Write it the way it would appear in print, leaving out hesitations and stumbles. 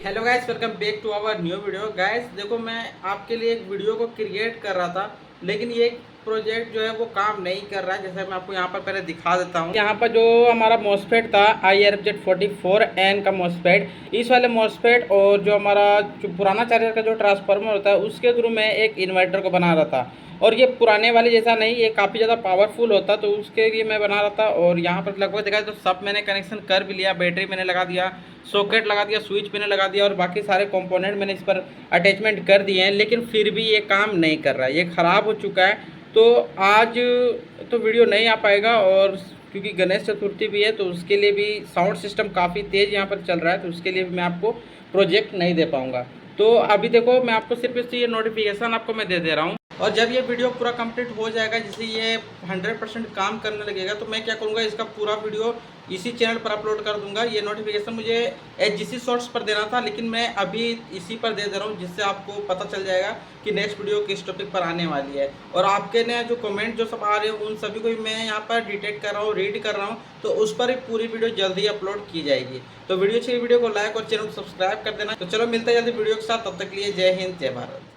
Hello guys, welcome back to our new video. Guys देखो, मैं आपके लिए एक वीडियो को क्रिएट कर रहा था, लेकिन ये प्रोजेक्ट जो है वो काम नहीं कर रहा है। जैसे मैं आपको यहाँ पर पहले दिखा देता हूँ। यहाँ पर जो हमारा मॉसफेट था IRZ44N का मॉसफेट, इस वाले मॉसफेट और जो हमारा जो पुराना चार्जर का जो ट्रांसफार्मर होता है उसके थ्रू मैं एक इन्वर्टर को बना रहा था। और ये पुराने वाले जैसा नहीं, ये काफ़ी ज़्यादा पावरफुल होता, तो उसके लिए मैं बना रहा था। और यहाँ पर लगभग देखा तो सब मैंने कनेक्शन कर भी लिया, बैटरी मैंने लगा दिया, सॉकेट लगा दिया, स्विच मैंने लगा दिया और बाकी सारे कंपोनेंट मैंने इस पर अटैचमेंट कर दिए हैं, लेकिन फिर भी ये काम नहीं कर रहा है, ये ख़राब हो चुका है। तो आज तो वीडियो नहीं आ पाएगा, और क्योंकि गणेश चतुर्थी भी है तो उसके लिए भी साउंड सिस्टम काफ़ी तेज़ यहाँ पर चल रहा है, तो उसके लिए भी मैं आपको प्रोजेक्ट नहीं दे पाऊँगा। तो अभी देखो, मैं आपको सिर्फ इससे ये नोटिफिकेशन आपको मैं दे दे रहा हूँ, और जब ये वीडियो पूरा कंप्लीट हो जाएगा, जैसे ये 100% काम करने लगेगा, तो मैं क्या करूँगा, इसका पूरा वीडियो इसी चैनल पर अपलोड कर दूंगा। ये नोटिफिकेशन मुझे HGC शॉर्ट्स पर देना था, लेकिन मैं अभी इसी पर दे रहा हूँ, जिससे आपको पता चल जाएगा कि नेक्स्ट वीडियो किस टॉपिक पर आने वाली है। और आपके ने जो कमेंट जो सब आ रहे हैं उन सभी को भी मैं यहाँ पर डिटेक्ट कर रहा हूँ, रीड कर रहा हूँ, तो उस पर ही पूरी वीडियो जल्दी अपलोड की जाएगी। तो वीडियो अच्छी, वीडियो को लाइक और चैनल को सब्सक्राइब कर देना। तो चलो, मिलते हैं जल्दी वीडियो के साथ, तब तक के लिए जय हिंद, जय भारत।